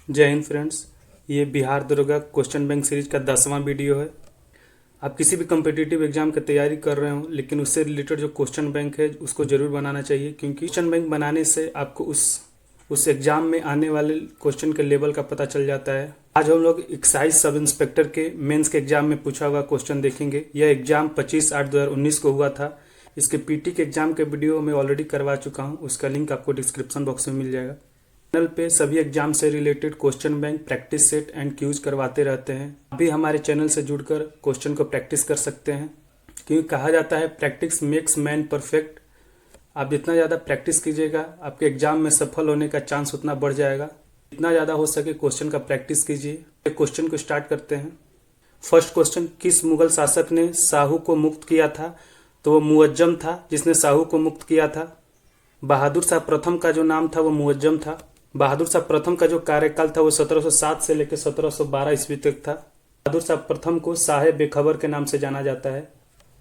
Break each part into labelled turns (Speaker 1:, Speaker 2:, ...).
Speaker 1: जय हिंद फ्रेंड्स। ये बिहार दरोगा क्वेश्चन बैंक सीरीज का 10वां वीडियो है। आप किसी भी कम्पिटिटिव एग्जाम की तैयारी कर रहे हो लेकिन उससे रिलेटेड जो क्वेश्चन बैंक है उसको ज़रूर बनाना चाहिए, क्योंकि क्वेश्चन बैंक बनाने से आपको उस एग्ज़ाम में आने वाले क्वेश्चन के लेवल का पता चल जाता है। आज हम लोग एक्साइज सब इंस्पेक्टर के मेंस के एग्जाम में पूछा हुआ क्वेश्चन देखेंगे। यह एग्जाम 25/8/2019 को हुआ था। इसके पीटी के एग्जाम के वीडियो मैं ऑलरेडी करवा चुका हूँ, उसका लिंक आपको डिस्क्रिप्शन बॉक्स में मिल जाएगा। चैनल पे सभी एग्जाम से related question bank, practice set and quiz करवाते रहते हैं। अभी हमारे चैनल से जुड़कर क्वेश्चन को प्रैक्टिस कर सकते हैं, क्योंकि कहा जाता है प्रैक्टिस मेक्स मैन परफेक्ट। आप जितना ज़्यादा प्रैक्टिस कीजिएगा आपके एग्जाम में सफल होने का चांस उतना बढ़ जाएगा। जितना ज़्यादा हो सके क्वेश्चन का प्रैक्टिस कीजिए। क्वेश्चन को स्टार्ट करते हैं। फर्स्ट क्वेश्चन, किस मुगल शासक ने साहू को मुक्त किया था? तो वो मुअज्जम था जिसने साहू को मुक्त किया था। बहादुर शाह प्रथम का जो नाम था वो मुअज्जम था। बहादुर शाह प्रथम का जो कार्यकाल था वो 1707 से लेकर 1712 ईस्वी तक था। बहादुर शाह प्रथम को शाह बेखबर के नाम से जाना जाता है।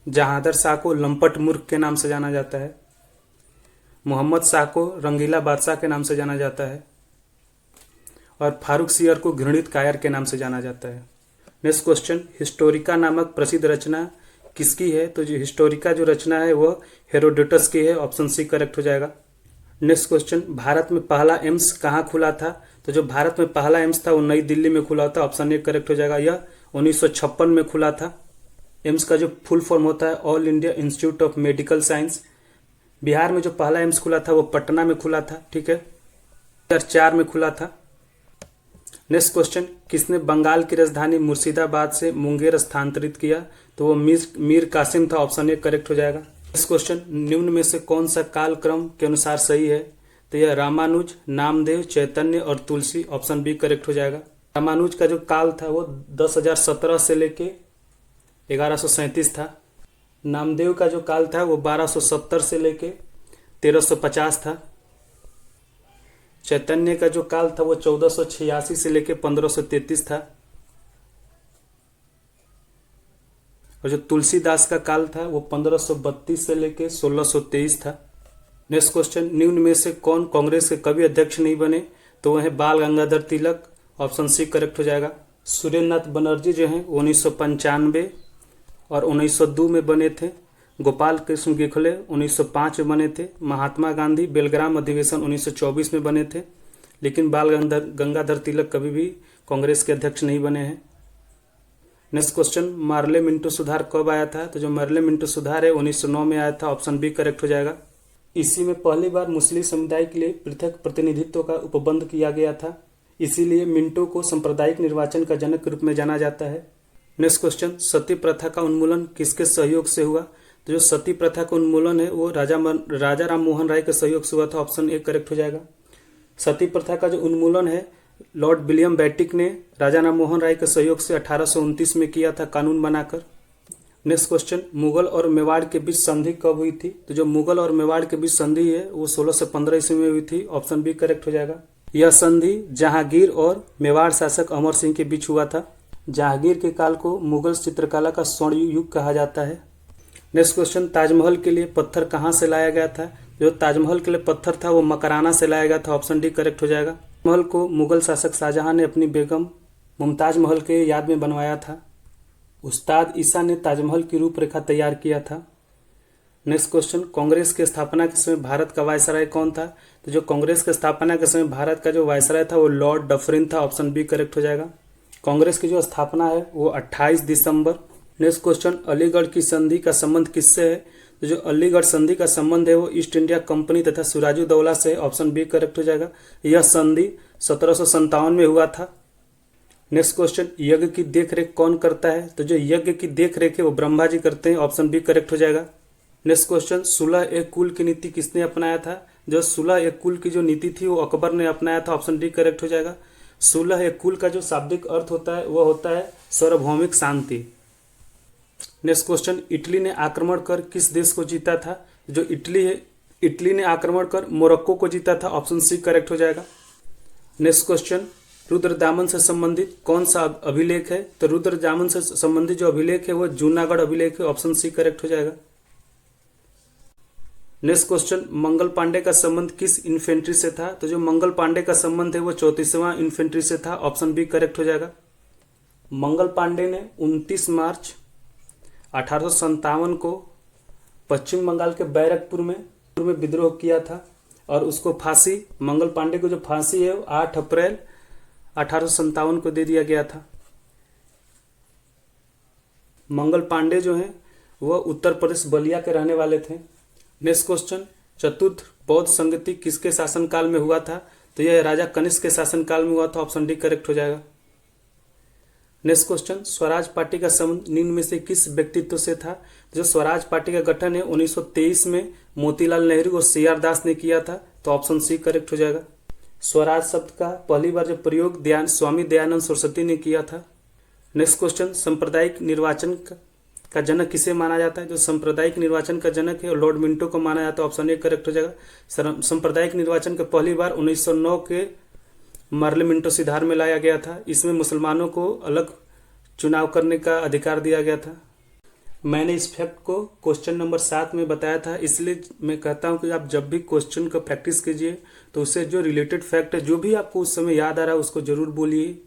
Speaker 1: जहांगीर शाह को लंपट मूर्ख के नाम से जाना जाता है। मोहम्मद शाह को रंगीला बादशाह के नाम से जाना जाता है। और फारूक सियर को घृणित कायर के नाम से जाना जाता है। नेक्स्ट क्वेश्चन, हिस्टोरिका नामक प्रसिद्ध रचना किसकी है? तो जो हिस्टोरिका जो रचना है वो हेरोडोटस की है। ऑप्शन सी करेक्ट हो जाएगा। नेक्स्ट क्वेश्चन, भारत में पहला एम्स कहाँ खुला था? तो जो भारत में पहला एम्स था वो नई दिल्ली में खुला था। ऑप्शन ए करेक्ट हो जाएगा। यह 1956 में खुला था। एम्स का जो फुल फॉर्म होता है all India institute of medical science. Bihar में जो पहला एम्स खुला था वो पटना में खुला था। ठीक है, 2004 में खुला था। नेक्स्ट क्वेश्चन, किसने बंगाल की राजधानी मुर्शिदाबाद से मुंगेर स्थानांतरित किया? तो वो मीर कासिम था। ऑप्शन ए करेक्ट हो जाएगा। नेक्स्ट क्वेश्चन, निम्न में से कौन सा काल क्रम के अनुसार सही है? तो यह रामानुज, नामदेव, चैतन्य और तुलसी। ऑप्शन बी करेक्ट हो जाएगा। रामानुज का जो काल था वो 10,017 से लेके 1137 था। नामदेव का जो काल था वो 1270 से लेके 1350 था। चैतन्य का जो काल था वो 1486 से लेके 1533 था। और जो तुलसीदास का काल था वो 1532 से लेके 1623 था। नेक्स्ट क्वेश्चन, निम्न में से कौन कांग्रेस के कभी अध्यक्ष नहीं बने? तो वह है बाल Gangadhar Tilak. Option C correct हो जाएगा। सुरेंद्रनाथ बनर्जी जो हैं 1995 और 1902 में बने थे। गोपाल कृष्ण गोखले 1905 में बने थे। महात्मा गांधी बेलग्राम अधिवेशन 1924 में बने थे। लेकिन बाल गंगाधर तिलक कभी भी कांग्रेस के अध्यक्ष नहीं बने हैं। नेक्स्ट क्वेश्चन, मार्ले मिंटो सुधार कब आया था? तो जो मार्ले मिंटो सुधार है 1909 में आया था। ऑप्शन बी करेक्ट हो जाएगा। इसी में पहली बार मुस्लिम समुदाय के लिए पृथक प्रतिनिधित्व का उपबंध किया गया था। इसीलिए मिंटो को सांप्रदायिक निर्वाचन का जनक के रूप में जाना जाता है। नेक्स्ट क्वेश्चन, सती प्रथा का उन्मूलन किसके सहयोग से हुआ? तो जो सती प्रथा का उन्मूलन है वो राजा राम मोहन राय के सहयोग से हुआ था। ऑप्शन ए करेक्ट हो जाएगा। सती प्रथा का जो उन्मूलन है लॉर्ड विलियम बेटिक ने राजा राम मोहन राय के सहयोग से 1829 में किया था, कानून बनाकर। नेक्स्ट क्वेश्चन, मुगल और मेवाड़ के बीच संधि कब हुई थी? तो जो मुगल और मेवाड़ के बीच संधि है वो 16 से 15 ईस्वी में हुई थी। ऑप्शन बी करेक्ट हो जाएगा। यह संधि जहांगीर और मेवाड़ शासक अमर सिंह के बीच हुआ था। जहांगीर के काल को मुगल चित्रकला का स्वर्ण युग कहा जाता है। नेक्स्ट क्वेश्चन, ताजमहल के लिए पत्थर कहाँ से लाया गया था? जो ताजमहल के लिए पत्थर था वो मकराना से लाया गया था। ऑप्शन डी करेक्ट हो जाएगा। महल को मुगल शासक शाहजहां ने अपनी बेगम मुमताज महल के याद में बनवाया था। उस्ताद ईसा ने ताजमहल की रूपरेखा तैयार किया था। नेक्स्ट क्वेश्चन, कांग्रेस के स्थापना के समय भारत का वायसराय कौन था? तो जो कांग्रेस के स्थापना के समय भारत का जो वायसराय था वो लॉर्ड डफरिन था। ऑप्शन बी करेक्ट हो जाएगा। कांग्रेस की जो स्थापना है वो 28 दिसंबर। नेक्स्ट क्वेश्चन, अलीगढ़ की संधि का संबंध किससे है? तो जो अलीगढ़ संधि का संबंध है वो ईस्ट इंडिया कंपनी तथा सिराजुद्दौला से। ऑप्शन बी करेक्ट हो जाएगा। यह संधि 1757 में हुआ था। नेक्स्ट क्वेश्चन, यज्ञ की देखरेख कौन करता है? तो जो यज्ञ की देखरेख है वो ब्रह्मा जी करते हैं। ऑप्शन बी करेक्ट हो जाएगा। नेक्स्ट क्वेश्चन, सुलह ए कुल की नीति किसने अपनाया था? जो सुलह ए कुल की जो नीति थी वो अकबर ने अपनाया था। ऑप्शन डी करेक्ट हो जाएगा। सुलह ए कुल का जो शाब्दिक अर्थ होता है वो होता है सार्वभौमिक शांति। नेक्स्ट क्वेश्चन, इटली ने आक्रमण कर किस देश को जीता था? जो इटली है, इटली ने आक्रमण कर मोरक्को को जीता था। ऑप्शन सी करेक्ट हो जाएगा। नेक्स्ट क्वेश्चन, रुद्रदामन से संबंधित कौन सा अभिलेख है? तो रुद्रदामन से संबंधित जो अभिलेख है वो जूनागढ़ अभिलेख है। ऑप्शन सी करेक्ट हो जाएगा। नेक्स्ट क्वेश्चन, मंगल पांडे का संबंध किस इन्फेंट्री से था? तो जो मंगल पांडे का संबंध है वो 34वां इन्फेंट्री से था। ऑप्शन बी करेक्ट हो जाएगा। मंगल पांडे ने 29 मार्च 1857 को पश्चिम बंगाल के बैरकपुर में विद्रोह किया था और उसको फांसी, मंगल पांडे को जो फांसी है वो 8 अप्रैल 1857 को दे दिया गया था। मंगल पांडे जो हैं वह उत्तर प्रदेश बलिया के रहने वाले थे। नेक्स्ट क्वेश्चन, चतुर्थ बौद्ध संगति किसके शासनकाल में हुआ था? तो यह राजा कनिष्क के शासनकाल में हुआ था। ऑप्शन डी करेक्ट हो जाएगा। नेक्स्ट क्वेश्चन, स्वराज पार्टी का संबंध निम्न में से किस व्यक्तित्व से था? जो स्वराज पार्टी का गठन है 1923 में मोतीलाल नेहरू और सी.आर. दास ने किया था। तो ऑप्शन सी करेक्ट हो जाएगा। स्वराज शब्द का पहली बार जो प्रयोग स्वामी दयानंद सरस्वती ने किया था। नेक्स्ट क्वेश्चन, सांप्रदायिक निर्वाचन का जनक किसे माना जाता है? जो सांप्रदायिक निर्वाचन का जनक है लॉर्ड मिंटो को माना जाता है। ऑप्शन ए करेक्ट हो जाएगा। सांप्रदायिक निर्वाचन का पहली बार 1909 के मार्ले मिंटो सिद्धार में लाया गया था। इसमें मुसलमानों को अलग चुनाव करने का अधिकार दिया गया था। मैंने इस फैक्ट को क्वेश्चन नंबर 7 में बताया था, इसलिए मैं कहता हूं कि आप जब भी क्वेश्चन का प्रैक्टिस कीजिए तो उससे जो रिलेटेड फैक्ट है, जो भी आपको उस समय याद आ रहा है उसको जरूर बोलिए।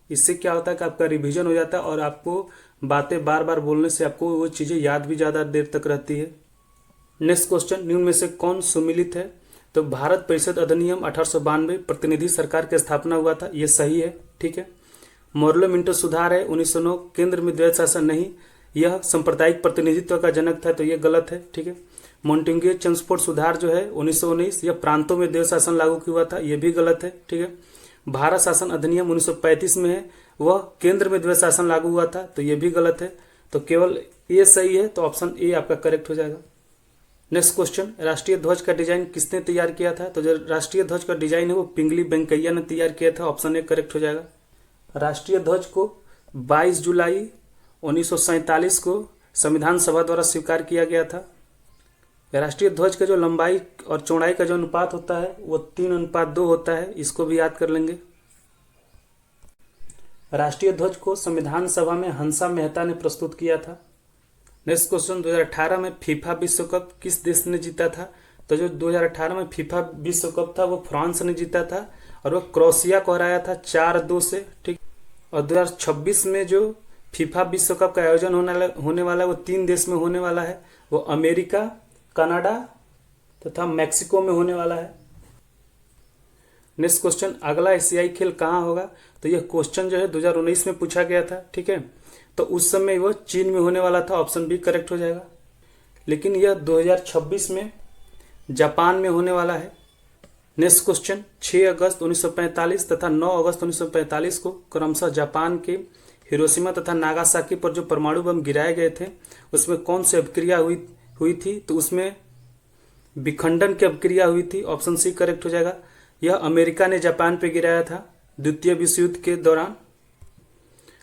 Speaker 1: इससे क्या होता है कि आपका रिवीजन हो जाता है और आपको बातें बार बार बोलने से आपको वो चीज़ें याद भी ज़्यादा देर तक रहती है। नेक्स्ट क्वेश्चन, निम्न में से कौन सुमिलित है? तो भारत परिषद अधिनियम 1892 प्रतिनिधि सरकार की स्थापना हुआ था। ये सही है, ठीक है। मोर्ले मिंटो सुधार है 1909, केंद्र में द्वैत शासन नहीं, यह सांप्रदायिक प्रतिनिधित्व का जनक था। तो ये गलत है, ठीक है। मोंटेग्यू चेम्सफोर्ड सुधार जो है 1919, यह प्रांतों में द्वैत शासन लागू हुआ था। यह भी गलत है, ठीक है। भारत शासन अधिनियम 1935 में है, वह केंद्र में द्वैत शासन लागू हुआ था। तो यह भी गलत है। तो केवल ये सही है, तो ऑप्शन ए आपका करेक्ट हो जाएगा। नेक्स्ट क्वेश्चन, राष्ट्रीय ध्वज का डिजाइन किसने तैयार किया था? तो जो राष्ट्रीय ध्वज का डिजाइन है वो पिंगली वेंकैया ने तैयार किया था। ऑप्शन ए करेक्ट हो जाएगा। राष्ट्रीय ध्वज को 22 जुलाई 1947 को संविधान सभा द्वारा स्वीकार किया गया था। राष्ट्रीय ध्वज का जो लंबाई और चौड़ाई का जो अनुपात होता है वो 3:2 होता है। इसको भी याद कर लेंगे। राष्ट्रीय ध्वज को संविधान सभा में हंसा मेहता ने प्रस्तुत किया था। नेक्स्ट क्वेश्चन, 2018 में फीफा विश्व कप किस देश ने जीता था? तो जो 2018 में फीफा विश्व कप था वो फ्रांस ने जीता था और वो क्रोएशिया को हराया था 4-2 से, ठीक। और 2026 में जो फीफा विश्व कप का आयोजन होने वाला है वो 3 देश में होने वाला है। वो अमेरिका, कनाडा तथा मैक्सिको में होने वाला है। नेक्स्ट क्वेश्चन, अगला एशियाई खेल कहाँ होगा? तो यह क्वेश्चन जो है 2019 में पूछा गया था, ठीक है। तो उस समय वो चीन में होने वाला था। ऑप्शन बी करेक्ट हो जाएगा। लेकिन यह 2026 में जापान में होने वाला है। नेक्स्ट क्वेश्चन, 6 अगस्त 1945 तथा 9 अगस्त 1945 को क्रमशः जापान के हिरोशिमा तथा नागासाकी पर जो परमाणु बम गिराए गए थे उसमें कौन सी अभिक्रिया हुई थी? तो उसमें विखंडन की अभिक्रिया हुई थी। ऑप्शन सी करेक्ट हो जाएगा। यह अमेरिका ने जापान पे गिराया था द्वितीय विश्व युद्ध के दौरान।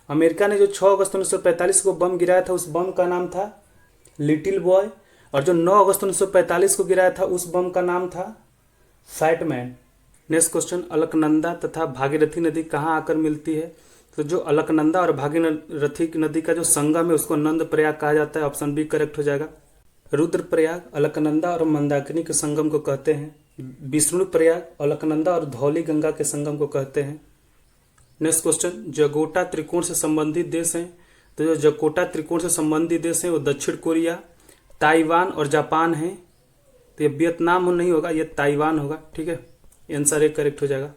Speaker 1: अमेरिका ने जो 6 अगस्त 1945 को बम गिराया था उस बम का नाम था लिटिल बॉय, और जो 9 अगस्त 1945 को गिराया था उस बम का नाम था fat man. Next question, Alaknanda तथा भागीरथी नदी कहाँ आकर मिलती है? तो जो अलकनंदा और भागीरथी नदी का जो संगम है उसको नंद प्रयाग कहा जाता है। ऑप्शन बी करेक्ट हो जाएगा। रुद्रप्रयाग अलकनंदा और मंदाकिनी के संगम को कहते हैं। विष्णु प्रयाग अलकनंदा और धौली गंगा के संगम को कहते हैं। नेक्स्ट क्वेश्चन, जगोटा त्रिकोण से संबंधित देश हैं। तो जो जगोटा त्रिकोण से संबंधित देश हैं वो दक्षिण कोरिया, ताइवान और जापान है। तो ये वियतनाम नहीं होगा, ये ताइवान होगा, ठीक है। आंसर एक करेक्ट हो जाएगा।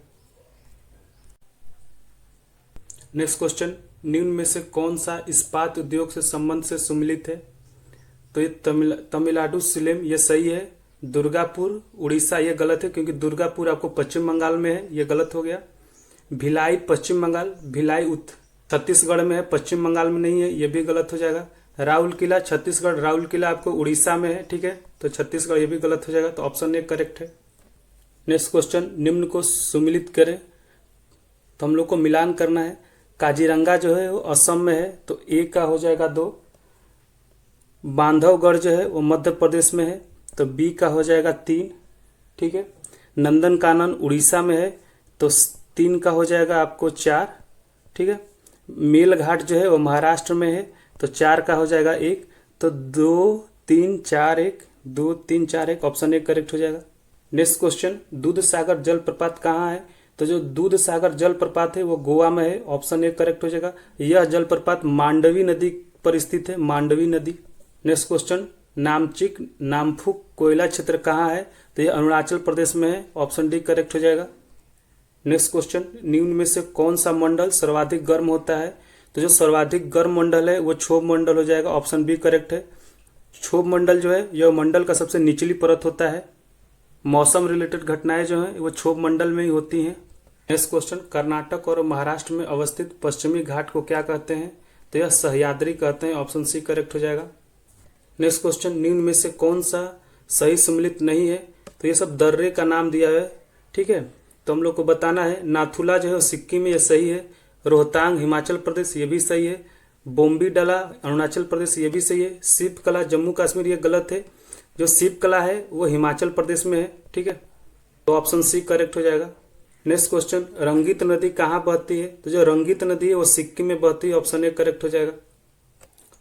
Speaker 1: नेक्स्ट क्वेश्चन, निम्न में से कौन सा इस्पात उद्योग से संबंध से सम्मिलित है? तो ये तमिलनाडु सिलेम, ये सही है। दुर्गापुर उड़ीसा, ये गलत है क्योंकि दुर्गापुर आपको पश्चिम बंगाल में है, ये गलत हो गया। भिलाई पश्चिम बंगाल, भिलाई छत्तीसगढ़ में है, पश्चिम बंगाल में नहीं है, ये भी गलत हो जाएगा। राउल किला छत्तीसगढ़, राउल किला आपको उड़ीसा में है, ठीक है। तो छत्तीसगढ़, ये भी गलत हो जाएगा। तो ऑप्शन ए करेक्ट है। नेक्स्ट क्वेश्चन, निम्न को सुमिलित करें। तो हम लोग को मिलान करना है। काजीरंगा जो है वो असम में है, तो ए का हो जाएगा 2। बांधवगढ़ जो है वो मध्य प्रदेश में है, तो बी का हो जाएगा 3, ठीक है। नंदनकानन उड़ीसा में है, तो 3 का हो जाएगा आपको 4, ठीक है। मेलघाट जो है वो महाराष्ट्र में है, तो 4 का हो जाएगा 1। तो 2, 3, 4, 1 2 3 4 1 ऑप्शन ए करेक्ट हो जाएगा। नेक्स्ट क्वेश्चन, दूध सागर जलप्रपात कहाँ है? तो जो दूध सागर जलप्रपात है वो गोवा में है, ऑप्शन ए करेक्ट हो जाएगा। यह जलप्रपात मांडवी नदी पर स्थित है, मांडवी नदी। नेक्स्ट क्वेश्चन, नामचिक नामफुक कोयला क्षेत्र कहाँ है? तो यह अरुणाचल प्रदेश में है, ऑप्शन डी करेक्ट हो जाएगा। नेक्स्ट क्वेश्चन, निम्न में से कौन सा मंडल सर्वाधिक गर्म होता है? तो जो सर्वाधिक गर्म मंडल है वो क्षोभ मंडल हो जाएगा, ऑप्शन बी करेक्ट है। क्षोभ मंडल जो है यह मंडल का सबसे निचली परत होता है। मौसम रिलेटेड घटनाएं जो हैं वो क्षोभ मंडल में ही होती हैं। नेक्स्ट क्वेश्चन, कर्नाटक और महाराष्ट्र में अवस्थित पश्चिमी घाट को क्या कहते हैं? तो यह सह्याद्री कहते हैं, ऑप्शन सी करेक्ट हो जाएगा। नेक्स्ट क्वेश्चन, निम्न में से कौन सा सही सम्मिलित नहीं है? तो ये सब दर्रे का नाम दिया है, ठीक है। तो हम लोग को बताना है, नाथुला जो है सिक्किम में, ये सही है। रोहतांग हिमाचल प्रदेश, ये भी सही है। बोम्बीडला अरुणाचल प्रदेश, ये भी सही है। शिल्पकला जम्मू कश्मीर, ये गलत है। जो शिल्पकला है वो हिमाचल प्रदेश में है, ठीक है। तो ऑप्शन सी करेक्ट हो जाएगा। नेक्स्ट क्वेश्चन, रंगीत नदी कहाँ बहती है? तो जो रंगीत नदी है वो सिक्किम में बहती है, ऑप्शन ए करेक्ट हो जाएगा।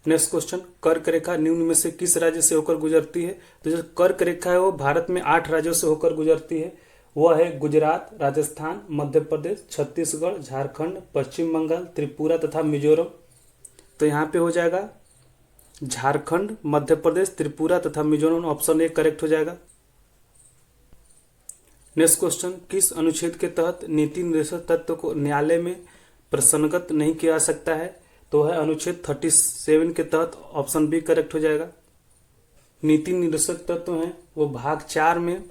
Speaker 1: नेक्स्ट क्वेश्चन, कर्क रेखा निम्न में से किस राज्य से होकर गुजरती है? तो जो कर्क रेखा है वो भारत में 8 राज्यों से होकर गुजरती है। वह है गुजरात, राजस्थान, मध्य प्रदेश, छत्तीसगढ़, झारखंड, पश्चिम बंगाल, त्रिपुरा तथा मिजोरम। तो यहाँ पे हो जाएगा झारखंड, मध्य प्रदेश, त्रिपुरा तथा मिजोरम, ऑप्शन ए करेक्ट हो जाएगा। नेक्स्ट क्वेश्चन, किस अनुच्छेद के तहत नीति निर्देशक तत्व को न्यायालय में प्रसन्नगत नहीं किया जा सकता है? तो है अनुच्छेद 37 के तहत, ऑप्शन बी करेक्ट हो जाएगा। नीति निर्देशक तत्व है वो भाग 4 में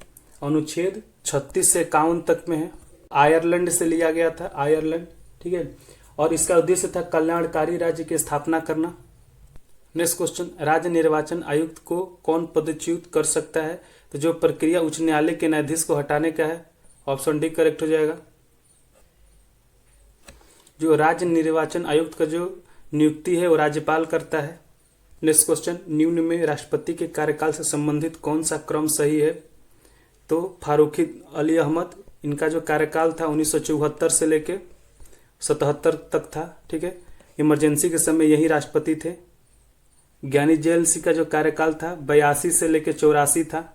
Speaker 1: अनुच्छेद 36 से 51 तक में है। आयरलैंड से लिया गया था, आयरलैंड, ठीक है। और इसका उद्देश्य था कल्याणकारी राज्य की स्थापना करना। नेक्स्ट क्वेश्चन, राज्य निर्वाचन आयुक्त को कौन पदच्युत कर सकता है? तो जो प्रक्रिया उच्च न्यायालय के न्यायाधीश को हटाने का है, ऑप्शन डी करेक्ट हो जाएगा। जो राज्य निर्वाचन आयुक्त का जो नियुक्ति है वो राज्यपाल करता है। नेक्स्ट क्वेश्चन, निम्न में राष्ट्रपति के कार्यकाल से संबंधित कौन सा क्रम सही है? तो फारूकी अली अहमद, इनका जो कार्यकाल था 1974 से लेके 77 तक था, ठीक है। इमरजेंसी के समय यही राष्ट्रपति थे। ज्ञानी जैल सिंह का जो कार्यकाल था 82 से लेके 84 था।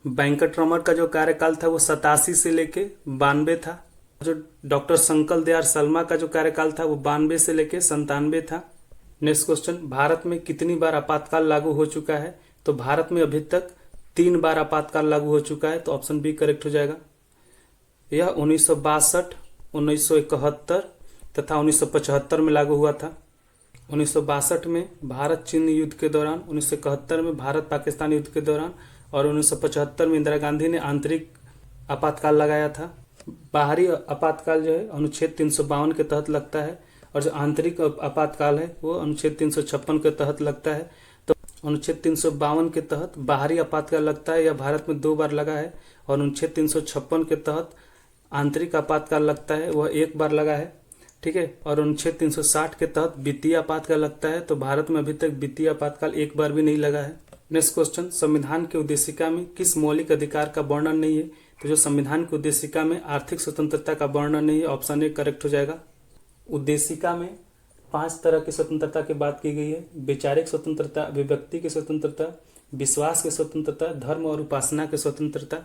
Speaker 1: वेंकट रमन का जो कार्यकाल था वो 87 से लेके 92 था। जो डॉक्टर शंकर दयाल शर्मा का जो कार्यकाल था वो 92 से लेके 97 था। नेक्स्ट क्वेश्चन, भारत में कितनी बार आपातकाल लागू हो चुका है? तो भारत में अभी तक 3 बार आपातकाल लागू हो चुका है, तो ऑप्शन बी करेक्ट हो जाएगा। यह 1962, 1971 तथा 1975 में लागू हुआ था। 1962 में भारत चीन युद्ध के दौरान, 1971 में भारत पाकिस्तान युद्ध के दौरान और 1975 में इंदिरा गांधी ने आंतरिक आपातकाल लगाया था। बाहरी आपातकाल जो है अनुच्छेद 352 के तहत लगता है और जो आंतरिक आपातकाल है वो अनुच्छेद 356 के तहत लगता है। तो अनुच्छेद 352 के तहत बाहरी आपातकाल लगता है, यह भारत में 2 बार लगा है। और अनुच्छेद 356 के तहत आंतरिक आपातकाल लगता है, वह 1 बार लगा है, ठीक है। और अनुच्छेद 360 के तहत वित्तीय आपातकाल लगता है, तो भारत में अभी तक वित्तीय आपातकाल 1 बार भी नहीं लगा है। नेक्स्ट क्वेश्चन, संविधान की उद्देशिका में किस मौलिक अधिकार का वर्णन नहीं है? तो जो संविधान की उद्देशिका में आर्थिक स्वतंत्रता का वर्णन नहीं है, ऑप्शन ए करेक्ट हो जाएगा। उद्देशिका में 5 तरह की स्वतंत्रता की बात की गई है। वैचारिक स्वतंत्रता, अभिव्यक्ति की स्वतंत्रता, विश्वास की स्वतंत्रता, धर्म और उपासना की स्वतंत्रता।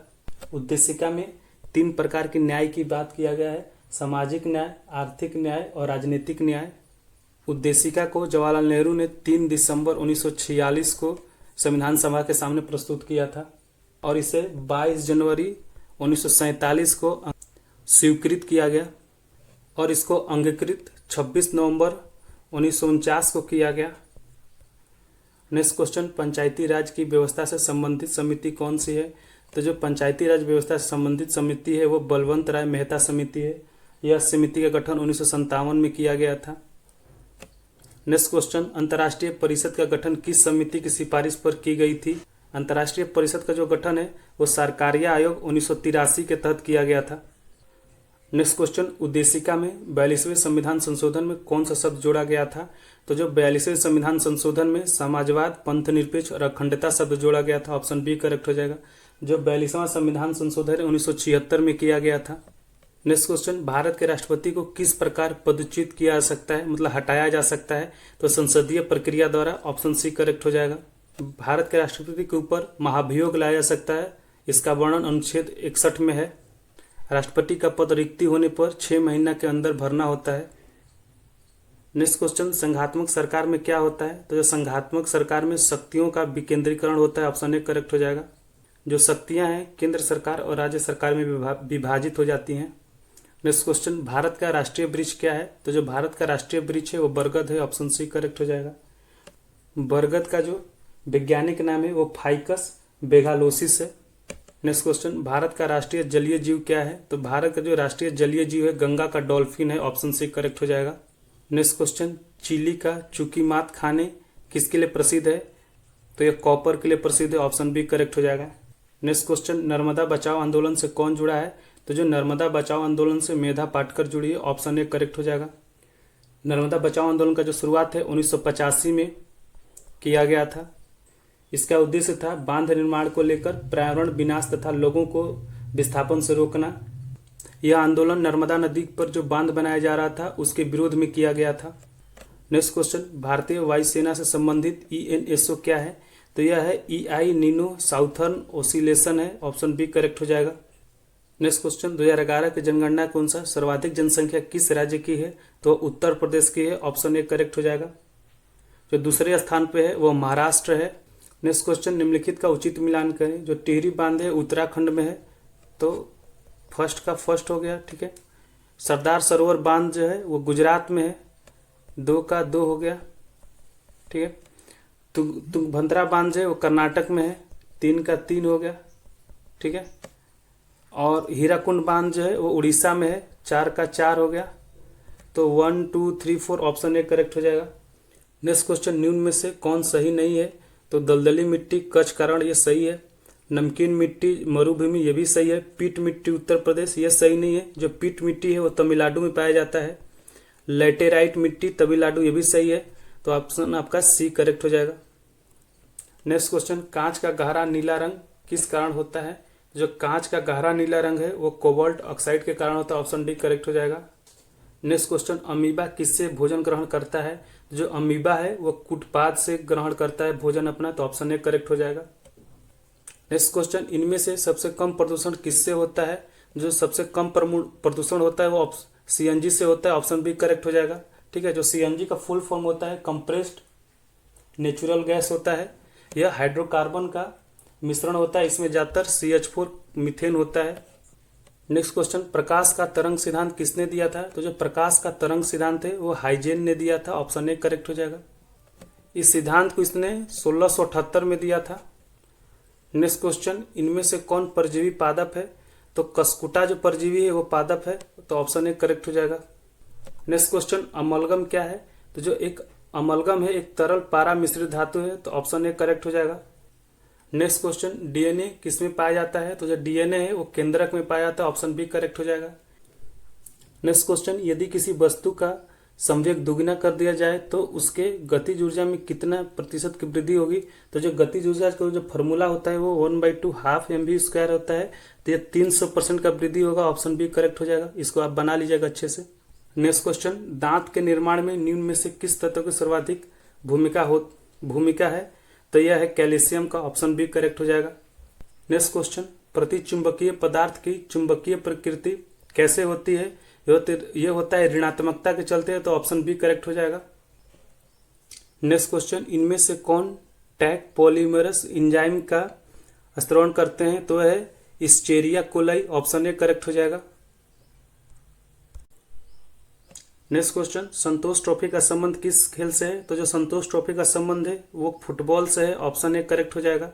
Speaker 1: उद्देशिका में 3 प्रकार के न्याय की बात किया गया है, सामाजिक न्याय, आर्थिक न्याय और राजनीतिक न्याय। उद्देशिका को जवाहरलाल नेहरू ने 3 दिसंबर 1946 को संविधान सभा के सामने प्रस्तुत किया था और इसे 22 जनवरी 1947 को स्वीकृत किया गया और इसको अंगीकृत 26 नवंबर 1949 को किया गया। नेक्स्ट क्वेश्चन, पंचायती राज की व्यवस्था से संबंधित समिति कौन सी है? तो जो पंचायती राज व्यवस्था से संबंधित समिति है वो बलवंत राय मेहता समिति है। यह समिति का गठन 1957 में किया गया था। नेक्स्ट क्वेश्चन, अंतर्राष्ट्रीय परिषद का गठन किस समिति की सिफारिश पर की गई थी? अंतर्राष्ट्रीय परिषद का जो गठन है वो सरकारिया आयोग 1983 के तहत किया गया था। नेक्स्ट क्वेश्चन, उद्देशिका में 42वें संविधान संशोधन में कौन सा शब्द जोड़ा गया था? तो जो 42वें संविधान संशोधन में समाजवाद, पंथनिरपेक्ष और अखंडता शब्द जोड़ा गया था, ऑप्शन बी करेक्ट हो जाएगा। जो 42वां संविधान संशोधन 1976 में किया गया था। नेक्स्ट क्वेश्चन, भारत के राष्ट्रपति को किस प्रकार पदच्युत किया जा सकता है, मतलब हटाया जा सकता है? तो संसदीय प्रक्रिया द्वारा, ऑप्शन सी करेक्ट हो जाएगा। भारत के राष्ट्रपति के ऊपर महाभियोग लाया जा सकता है, इसका वर्णन अनुच्छेद 61 में है। राष्ट्रपति का पद रिक्ति होने पर 6 महीना के अंदर भरना होता है। नेक्स्ट क्वेश्चन, संघात्मक सरकार में क्या होता है? तो जो संघात्मक सरकार में शक्तियों का विकेंद्रीकरण होता है, ऑप्शन ए करेक्ट हो जाएगा। जो शक्तियां हैं केंद्र सरकार और राज्य सरकार में विभाजित हो जाती हैं। नेक्स्ट क्वेश्चन, भारत का राष्ट्रीय वृक्ष क्या है? तो जो भारत का राष्ट्रीय वृक्ष है वो बरगद है, ऑप्शन सी करेक्ट हो जाएगा। बरगद का जो वैज्ञानिक नाम है वो फाइकस बेगालोसिस है। नेक्स्ट क्वेश्चन, भारत का राष्ट्रीय जलीय जीव क्या है? तो भारत का जो राष्ट्रीय जलीय जीव है गंगा का डॉल्फिन है, ऑप्शन सी करेक्ट हो जाएगा। नेक्स्ट क्वेश्चन, चिली का चुकीमात खाने किसके लिए प्रसिद्ध है? तो यह कॉपर के लिए प्रसिद्ध है, ऑप्शन बी करेक्ट हो जाएगा। नेक्स्ट क्वेश्चन, नर्मदा बचाओ आंदोलन से कौन जुड़ा है? तो जो नर्मदा बचाओ आंदोलन से मेधा पाटकर जुड़ी है, ऑप्शन ए करेक्ट हो जाएगा। नर्मदा बचाओ आंदोलन का जो शुरुआत है 1985 में किया गया था। इसका उद्देश्य था बांध निर्माण को लेकर पर्यावरण विनाश तथा लोगों को विस्थापन से रोकना। यह आंदोलन नर्मदा नदी पर जो बांध बनाया जा रहा था उसके विरोध में किया गया था। नेक्स्ट क्वेश्चन, भारतीय वायुसेना से संबंधित ENSO क्या है? तो यह है EI नीनो साउथर्न ओसिलेशन है, ऑप्शन बी करेक्ट हो जाएगा। नेक्स्ट क्वेश्चन, 2011 की जनगणना के अनुसार सर्वाधिक जनसंख्या किस राज्य की है? तो उत्तर प्रदेश की है, ऑप्शन ए करेक्ट हो जाएगा। जो दूसरे स्थान पे है वो महाराष्ट्र है। नेक्स्ट क्वेश्चन, निम्नलिखित का उचित मिलान करें। जो टिहरी बांध है उत्तराखंड में है, तो फर्स्ट का फर्स्ट हो गया, ठीक है। सरदार सरोवर बांध जो है वो गुजरात में है, 2 का 2 हो गया, ठीक है। तुंगभद्रा बांध जो है वो कर्नाटक में है, 3 का 3 हो गया, ठीक है। और हीराकुंड बांध जो है वो उड़ीसा में है, 4 का 4 हो गया। तो 1 2 3 4 ऑप्शन ए करेक्ट हो जाएगा। नेक्स्ट क्वेश्चन, निम्न में से कौन सही नहीं है? तो दलदली मिट्टी कच्छ कारण ये सही है। नमकीन मिट्टी मरुभूमि ये भी सही है। पीट मिट्टी उत्तर प्रदेश ये सही नहीं है। जो पीट मिट्टी है वो तमिलनाडु में पाया जाता है। लेटेराइट मिट्टी तमिलनाडु ये भी सही है। तो ऑप्शन आपका सी करेक्ट हो जाएगा। नेक्स्ट क्वेश्चन, कांच का गहरा नीला रंग किस कारण होता है? जो कांच का गहरा नीला रंग है वो कोबाल्ट ऑक्साइड के कारण होता है, ऑप्शन डी करेक्ट हो जाएगा। नेक्स्ट क्वेश्चन, अमीबा किससे भोजन ग्रहण करता है? जो अमीबा है वो कुटपाद से ग्रहण करता है भोजन अपना, तो ऑप्शन ए करेक्ट हो जाएगा। नेक्स्ट क्वेश्चन, इनमें से सबसे कम प्रदूषण किससे होता है? जो सबसे कम प्रदूषण होता है वो CNG से होता है, ऑप्शन बी करेक्ट हो जाएगा, ठीक है। जो CNG का फुल फॉर्म होता है कंप्रेस्ड नेचुरल गैस होता है। यह हाइड्रोकार्बन का मिश्रण होता है, इसमें ज्यादातर CH4 मीथेन होता है। नेक्स्ट क्वेश्चन, प्रकाश का तरंग सिद्धांत किसने दिया था? तो जो प्रकाश का तरंग सिद्धांत है वो हाइजेन ने दिया था, ऑप्शन ए करेक्ट हो जाएगा। इस सिद्धांत को इसने 1678 में दिया था। नेक्स्ट क्वेश्चन, इनमें से कौन परजीवी पादप है? तो कसकुटा जो परजीवी है वो पादप है, तो ऑप्शन ए करेक्ट हो जाएगा। नेक्स्ट क्वेश्चन, अमलगम क्या है? तो जो एक अमलगम है एक तरल पारा मिश्रित धातु है, तो ऑप्शन ए करेक्ट हो जाएगा। नेक्स्ट क्वेश्चन, DNA किसमें पाया जाता है? तो जो DNA है वो केंद्रक में पाया जाता है, ऑप्शन बी करेक्ट हो जाएगा। नेक्स्ट क्वेश्चन, यदि किसी वस्तु का संवेग दुगुना कर दिया जाए तो उसके गतिज ऊर्जा में कितना प्रतिशत की वृद्धि होगी? तो जो गतिज ऊर्जा का जो फॉर्मूला होता है वो 1/2 हाफ mv² होता है, तो ये 300% का वृद्धि होगा, ऑप्शन बी करेक्ट हो जाएगा। इसको आप बना लीजिएगा अच्छे से। नेक्स्ट क्वेश्चन, दांत के निर्माण में निम्न में से किस तत्व की सर्वाधिक भूमिका है? तो यह है कैल्शियम का, ऑप्शन बी करेक्ट हो जाएगा। नेक्स्ट क्वेश्चन, प्रतिचुंबकीय पदार्थ की चुंबकीय प्रकृति कैसे होती है? यह होता है ऋणात्मकता के चलते, तो ऑप्शन बी करेक्ट हो जाएगा। नेक्स्ट क्वेश्चन, इनमें से कौन टैग पॉलीमरस एंजाइम का स्त्रवण करते हैं? तो है Escherichia coli, option A correct हो जाएगा। नेक्स्ट क्वेश्चन, संतोष ट्रॉफी का संबंध किस खेल से है? तो जो संतोष ट्रॉफी का संबंध है वो फुटबॉल से है, ऑप्शन ए करेक्ट हो जाएगा।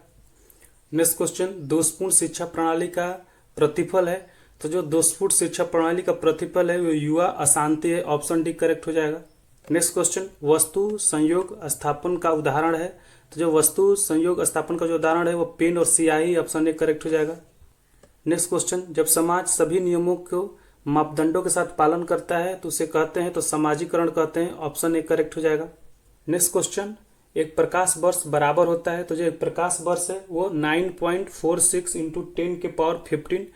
Speaker 1: नेक्स्ट क्वेश्चन, दोषपूर्ण शिक्षा प्रणाली का प्रतिफल है? तो जो दोषपूर्ण शिक्षा प्रणाली का प्रतिफल है वो युवा अशांति है, ऑप्शन डी करेक्ट हो जाएगा। नेक्स्ट क्वेश्चन, वस्तु संयोग स्थापन का उदाहरण है? तो जो वस्तु संयोग स्थापन का जो उदाहरण है वो पेन और स्याही, ऑप्शन ए करेक्ट हो जाएगा। नेक्स्ट क्वेश्चन, जब समाज सभी नियमों को मापदंडों के साथ पालन करता है तो उसे कहते हैं तो समाजीकरण कहते हैं, ऑप्शन ए करेक्ट हो जाएगा। नेक्स्ट क्वेश्चन, एक प्रकाश वर्ष बराबर होता है? तो जो एक प्रकाश वर्ष है वो 9.46 × 10⁻15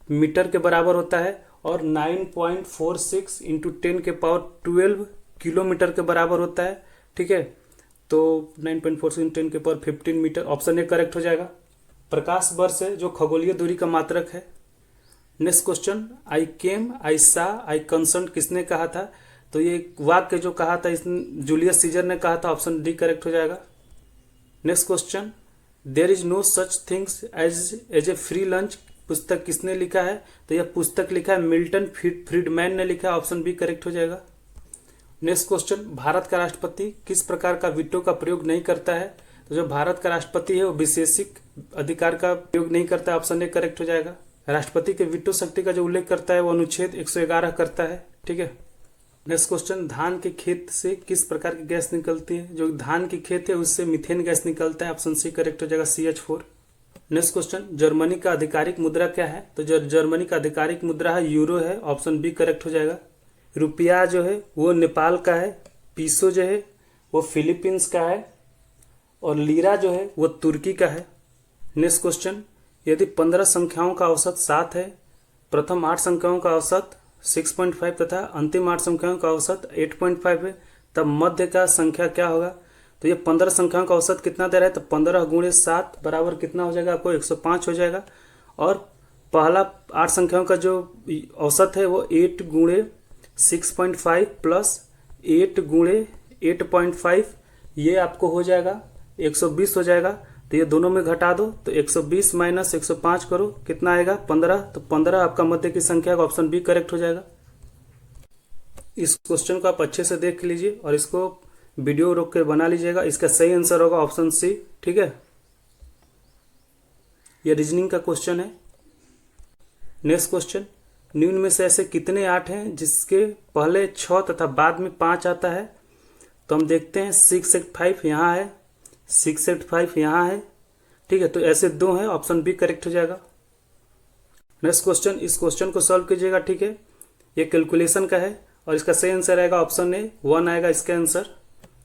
Speaker 1: मीटर के बराबर होता है और 9.46 × 10⁻12 किलोमीटर के बराबर होता है, ठीक है। तो 9.4 × 10⁻15 मीटर, ऑप्शन ए करेक्ट हो जाएगा। प्रकाश वर्ष है जो खगोलीय दूरी का मात्रक है। नेक्स्ट क्वेश्चन, आई केम, आई सा, आई कंसर्न किसने कहा था? तो ये वाक्य जो कहा था जूलियस सीजर ने कहा था, ऑप्शन डी करेक्ट हो जाएगा। Next question, there is no such things as a free lunch पुस्तक किसने लिखा है? तो यह पुस्तक लिखा है मिल्टन फ्रीडमैन ने लिखा है, ऑप्शन बी करेक्ट हो जाएगा। नेक्स्ट क्वेश्चन, भारत का राष्ट्रपति किस प्रकार का वीटो का प्रयोग नहीं करता है? तो जो भारत का राष्ट्रपति है वो विशेषिक अधिकार का प्रयोग नहीं करता है, ऑप्शन ए करेक्ट हो जाएगा। राष्ट्रपति के वीटो शक्ति का जो उल्लेख करता है वो अनुच्छेद 111 करता है, ठीक है। नेक्स्ट क्वेश्चन, धान के खेत से किस प्रकार की गैस निकलती है? जो धान की खेत है उससे मीथेन गैस निकलता है, ऑप्शन सी करेक्ट हो जाएगा, CH4। नेक्स्ट क्वेश्चन, जर्मनी का आधिकारिक मुद्रा क्या है? तो जर्मनी का आधिकारिक मुद्रा है यूरो है, ऑप्शन बी करेक्ट हो जाएगा। रुपया जो है वो नेपाल का है, पीसो जो है वो फिलीपींस का है, और लीरा जो है वो तुर्की का है। नेक्स्ट क्वेश्चन, यदि 15 संख्याओं का औसत 7 है, प्रथम 8 संख्याओं का औसत 6.5 तथा अंतिम 8 संख्याओं का औसत 8.5 है, तब मध्य का संख्या क्या होगा? तो ये 15 संख्याओं का औसत कितना दे रहा है? तो 15 × 7 बराबर कितना हो जाएगा आपको? 105 हो जाएगा। और पहला 8 संख्याओं का जो औसत है वो 8 × 6.5 प्लस 8 × 8.5, ये आपको हो जाएगा 120 हो जाएगा। तो ये दोनों में घटा दो, तो 120 - 105 करो, कितना आएगा? 15। तो 15 आपका मध्य की संख्या का, ऑप्शन बी करेक्ट हो जाएगा। इस क्वेश्चन को आप अच्छे से देख लीजिए और इसको वीडियो रोक के बना लीजिएगा। इसका सही आंसर होगा ऑप्शन सी, ठीक है। यह रीजनिंग का क्वेश्चन है। नेक्स्ट क्वेश्चन, निम्न में से ऐसे कितने 8 हैं जिसके पहले 6 तथा बाद में 5 आता है? तो हम देखते हैं 6 8 5 यहाँ है, 6 8 5 यहाँ है, ठीक है। तो ऐसे 2 हैं, ऑप्शन बी करेक्ट हो जाएगा। नेक्स्ट क्वेश्चन, इस क्वेश्चन को सॉल्व कीजिएगा, ठीक है। ये कैलकुलेशन का है और इसका सही आंसर आएगा ऑप्शन ए, 1 आएगा इसका आंसर।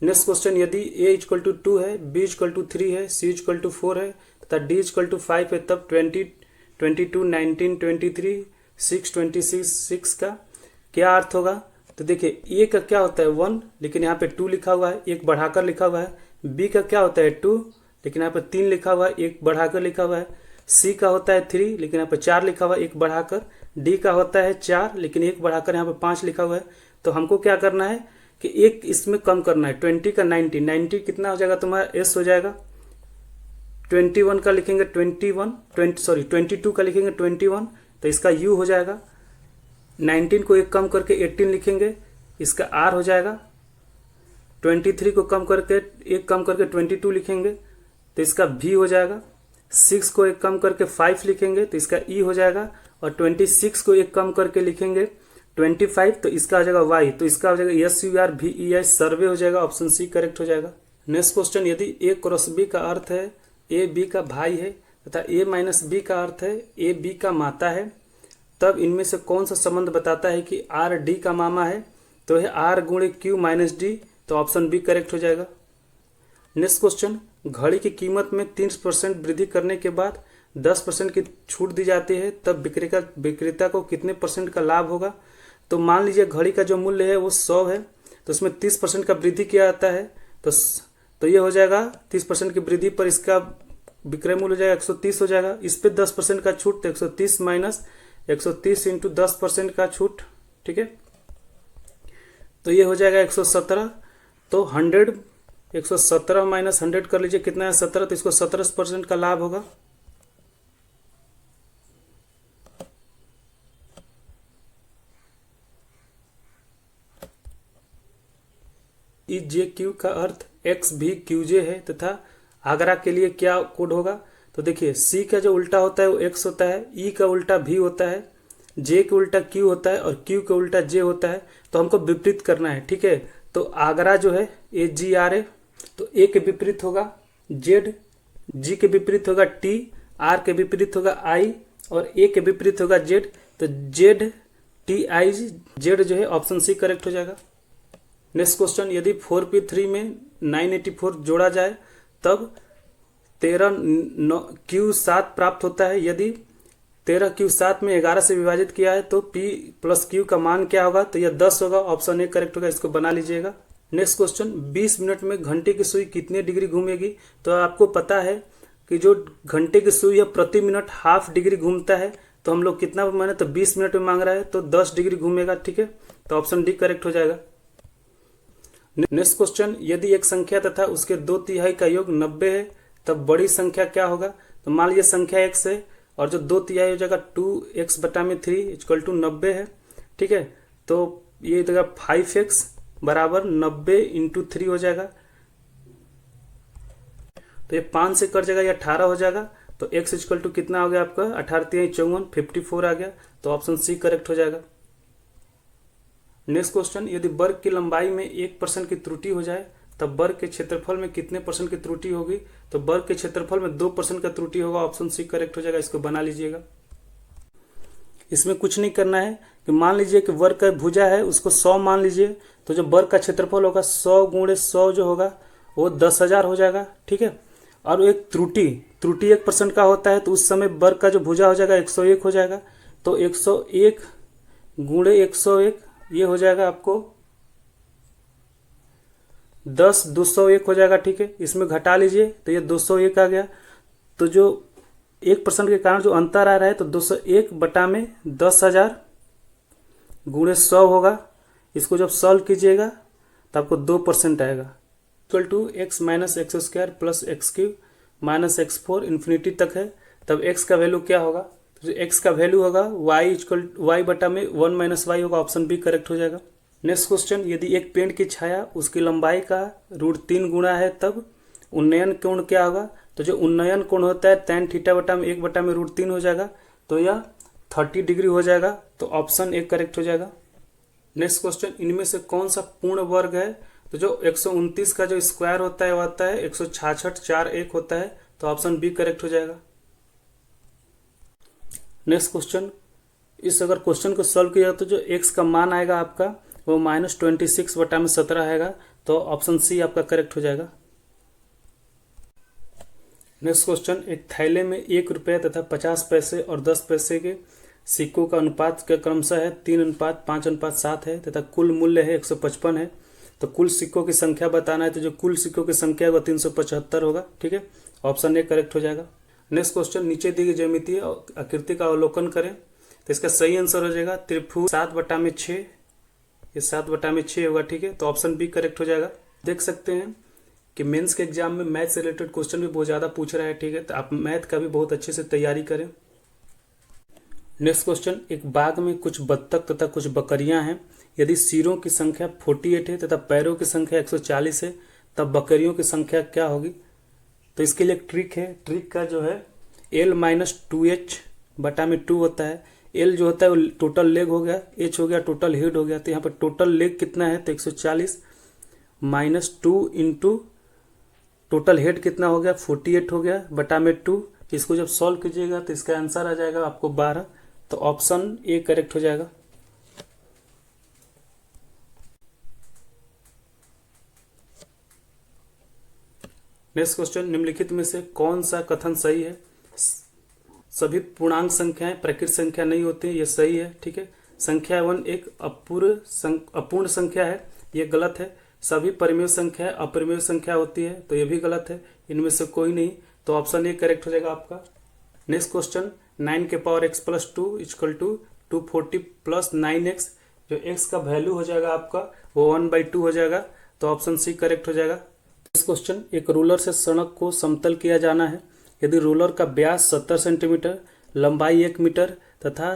Speaker 1: नेक्स्ट क्वेश्चन, यदि a = 2 है, b = 3 है, c = 4 है तथा d = 5 है, तब 20 22 19 23 6 26 6 का क्या अर्थ होगा? तो देखिए a का क्या होता है 1, लेकिन यहाँ पे 2 लिखा हुआ है, एक बढ़ाकर लिखा हुआ है। b का क्या होता है 2, लेकिन यहाँ पे 3 लिखा हुआ है, एक बढ़ाकर लिखा हुआ है। c का होता है 3, लेकिन यहाँ पे 4 लिखा हुआ है, एक बढ़ाकर। d का होता है 4, लेकिन एक बढ़ाकर यहाँ पे 5 लिखा हुआ है। तो हमको क्या करना है कि एक इसमें कम करना है। 20 का 90, 90 कितना हो जाएगा तुम्हारा? s हो जाएगा। 21 का लिखेंगे 22 का लिखेंगे 21, तो इसका u हो जाएगा। 19 को एक कम करके 18 लिखेंगे, इसका r हो जाएगा। 23 को एक कम करके 22 लिखेंगे, तो इसका v हो जाएगा। 6 को एक कम करके 5 लिखेंगे, तो इसका e हो जाएगा। और 26 को एक कम करके लिखेंगे 25, तो इसका हो जाएगा y, तो इसका हो जाएगा SURVEI, सर्वे हो जाएगा, ऑप्शन सी करेक्ट हो जाएगा। नेक्स्ट क्वेश्चन, यदि a क्रॉस b का अर्थ है a b का भाई है तथा a - b का अर्थ है a b का माता है, तब इनमें से कौन सा संबंध बताता है कि r d का मामा है? तो है r × q - d, तो ऑप्शन बी करेक्ट हो जाएगा। नेक्स्ट क्वेश्चन, घड़ी की कीमत में 30% वृद्धि करने के बाद 10% की छूट दी जाती है, तब विक्रेता को कितने % का लाभ होगा? तो मान लीजिए घड़ी का जो मूल्य है वो 100 है, तो उसमें 30% का वृद्धि किया जाता है, तो ये हो जाएगा 30% की वृद्धि पर इसका विक्रय मूल्य हो जाएगा 130 हो जाएगा। इस पे 10% का छूट, तो 130 - 130 × 10% का छूट, ठीक है। तो ये हो जाएगा 117। तो 117 - 100 कर लीजिए, कितना है 17, तो इसको 17% का लाभ होगा। EJQ का अर्थ XVQJ है तथा आगरा के लिए क्या कोड होगा? तो देखिए C का जो उल्टा होता है वो X होता है, E का उल्टा V होता है, J का उल्टा Q होता है और Q का उल्टा J होता है। तो हमको विपरीत करना है, ठीक है। तो आगरा जो है AGRA, तो A के विपरीत होगा Z, G के विपरीत होगा T, R के विपरीत होगा I और A के विपरीत होगा Z। तो ZTI Z जो है ऑप्शन सी करेक्ट हो जाएगा। नेक्स्ट क्वेश्चन, यदि 4p3 में 984 जोड़ा जाए तब 13Q7 प्राप्त होता है। यदि 13Q7 में 11 से विभाजित किया है तो P + Q का मान क्या होगा? तो यह 10 होगा, ऑप्शन ए करेक्ट होगा, इसको बना लीजिएगा। नेक्स्ट क्वेश्चन, 20 मिनट में घंटे की सुई कितने डिग्री घूमेगी? तो आपको पता है कि जो घंटे की सुई है प्रति मिनट हाफ डिग्री घूमता है, तो हम लोग कितना माने, तो 20 मिनट में मांग रहा है तो 10 डिग्री घूमेगा। ठीक है, तो ऑप्शन डी करेक्ट हो जाएगा। नेक्स्ट क्वेश्चन, यदि एक संख्या तथा उसके 2/3 का योग 90 है तब बड़ी संख्या क्या होगा? तो मान लीजिए संख्या x है और जो 2/3 हो जाएगा 2x/3 इक्वल टू 90 है। ठीक है, तो ये देगा 5x बराबर 90 इंटू 3 हो जाएगा। तो ये 5 से कट जाएगा, ये 18 हो जाएगा। तो x इक्वल टू कितना हो गया आपका? 18×3 = 54, 54 आ गया। तो ऑप्शन सी करेक्ट हो जाएगा। नेक्स्ट क्वेश्चन, यदि वर्ग की लंबाई में 1% की त्रुटि हो जाए तब वर्ग के क्षेत्रफल में कितने % की त्रुटि होगी? तो वर्ग के क्षेत्रफल में 2% का त्रुटि होगा। ऑप्शन सी करेक्ट हो जाएगा। इसको बना लीजिएगा। इसमें कुछ नहीं करना है कि मान लीजिए कि वर्ग का भुजा है उसको 100 मान लीजिए, तो जो वर्ग का क्षेत्रफल होगा 100 × 100 जो होगा वो 10,000 हो जाएगा। ठीक है, और एक त्रुटि 1% का होता है, तो उस समय वर्ग का जो भुजा हो जाएगा 101 हो जाएगा। तो 101 × 101 ये हो जाएगा आपको 10, 201 हो जाएगा। ठीक है, इसमें घटा लीजिए तो ये 201 आ गया। तो जो 1% के कारण जो अंतर आ रहा है तो 201 बटा में 10,000 × 100 होगा। इसको जब सॉल्व कीजिएगा तो आपको 2% आएगा। Equal to x - x² + x³ - x4 infinity तक है, तब x का वैल्यू क्या होगा? तो x का वैल्यू होगा y बटा में 1 - y होगा। ऑप्शन बी करेक्ट हो जाएगा। नेक्स्ट क्वेश्चन, यदि एक पेड़ की छाया उसकी लंबाई का √3 गुना है तब उन्नयन कोण क्या होगा? तो जो उन्नयन कोण होता है tan थीटा बटा में 1 बटा में √3 हो जाएगा। तो यह 30 डिग्री हो जाएगा। तो ऑप्शन ए करेक्ट हो जाएगा। नेक्स्ट क्वेश्चन, इनमें से कौन सा पूर्ण वर्ग है? तो जो 129 का जो स्क्वायर होता है वह आता है 166, 4 1 होता है। तो ऑप्शन बी करेक्ट हो जाएगा। नेक्स्ट क्वेश्चन, इस अगर क्वेश्चन को सॉल्व किया तो जो x का मान आएगा आपका वो -26 बटा में 17 आएगा। तो ऑप्शन सी आपका करेक्ट हो जाएगा। नेक्स्ट क्वेश्चन, एक थैले में 1 रुपये तथा 50 पैसे और 10 पैसे के सिक्कों का अनुपात का क्रमशः है 3:5:7 है तथा कुल मूल्य है 155 है। तो कुल सिक्कों की संख्या बताना है, तो जो कुल सिक्कों की संख्या होगा 375 होगा। ठीक है, ऑप्शन ए करेक्ट हो जाएगा। नेक्स्ट क्वेश्चन, नीचे दी गई ज्यामितीय आकृति का अवलोकन करें। तो इसका सही आंसर हो जाएगा त्रिभुज 7/6। ये 7/6 होगा। ठीक है, तो ऑप्शन बी करेक्ट हो जाएगा। देख सकते हैं कि मेंस के एग्जाम में मैथ से रिलेटेड क्वेश्चन भी बहुत ज़्यादा पूछ रहा है। ठीक है, तो आप मैथ का भी बहुत अच्छे से तैयारी करें। नेक्स्ट क्वेश्चन, एक बाग में कुछ बत्तख तथा कुछ बकरियां हैं। यदि सिरों की संख्या 48 है तथा पैरों की संख्या 140 है तब बकरियों की संख्या क्या होगी? तो इसके लिए एक ट्रिक है। ट्रिक का जो है L - 2H बटा में 2 होता है। L जो होता है वो टोटल लेग हो गया, H हो गया टोटल हेड हो गया। तो यहाँ पर टोटल लेग कितना है? तो 140 -2 इंटू टोटल हेड कितना हो गया? 48 हो गया बटा में 2। इसको जब सॉल्व कीजिएगा तो इसका आंसर आ जाएगा आपको 12। तो ऑप्शन ए करेक्ट हो जाएगा। नेक्स्ट क्वेश्चन, निम्नलिखित में से कौन सा कथन सही है? सभी पूर्णांक संख्याएं प्रकृत संख्या नहीं होती, ये सही है। ठीक है, संख्या 1 एक अपूर्ण संख्या है, ये गलत है। सभी परिमेय संख्या अपरिमेय संख्या होती है, तो ये भी गलत है। इनमें से कोई नहीं। तो ऑप्शन ए करेक्ट हो जाएगा आपका। नेक्स्ट क्वेश्चन, 9 के पावर x + 2 = 240 + 9x। जो x का वैल्यू हो जाएगा आपका वो 1/2 हो जाएगा। तो ऑप्शन सी करेक्ट हो जाएगा। नेक्स्ट क्वेश्चन, एक रोलर से सड़क को समतल किया जाना है। यदि रोलर का व्यास 70 सेंटीमीटर, लंबाई 1 मीटर तथा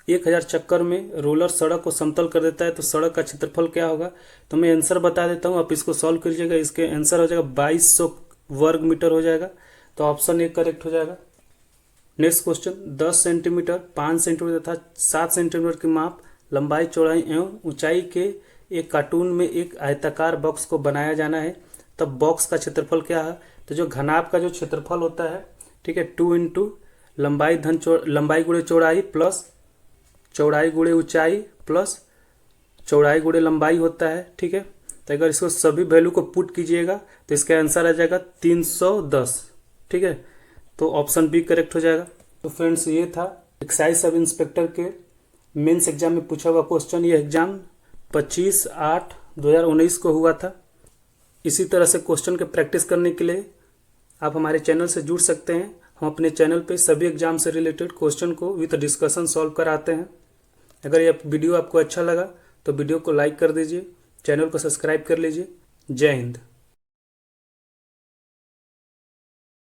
Speaker 1: 1000 चक्कर में रोलर सड़क को समतल कर देता है तो सड़क का क्षेत्रफल क्या होगा? तो मैं आंसर बता देता हूँ, आप इसको सॉल्व कीजिएगा। इसके आंसर हो जाएगा 2200 वर्ग मीटर हो जाएगा। तो ऑप्शन ए करेक्ट हो जाएगा। नेक्स्ट क्वेश्चन, 10 सेंटीमीटर, 5 सेंटीमीटर तथा 7 सेंटीमीटर की माप, लंबाई, चौड़ाई एवं ऊंचाई के एक कार्टून में एक आयताकार बॉक्स को बनाया जाना है। तब बॉक्स का क्षेत्रफल क्या है? तो जो घनाभ का जो क्षेत्रफल होता है, ठीक है, 2 इंटू लंबाई गुणे चौड़ाई प्लस चौड़ाई गुणे ऊंचाई प्लस चौड़ाई गुणे लंबाई होता है। ठीक है, तो अगर इसको सभी वैल्यू को पुट कीजिएगा तो इसका आंसर आ जाएगा 310। ठीक है, तो ऑप्शन बी करेक्ट हो जाएगा। तो फ्रेंड्स, ये था एक्साइज सब इंस्पेक्टर के मेंस एग्जाम में पूछा हुआ क्वेश्चन। ये एग्जाम 25/8/2019 को हुआ था। इसी तरह से क्वेश्चन के प्रैक्टिस करने के लिए आप हमारे चैनल से जुड़ सकते हैं। हम अपने चैनल पे सभी एग्जाम से रिलेटेड क्वेश्चन को विद डिस्कशन सॉल्व कराते हैं। अगर यह वीडियो आपको अच्छा लगा तो वीडियो को लाइक कर दीजिए, चैनल को सब्सक्राइब कर लीजिए। जय हिंद।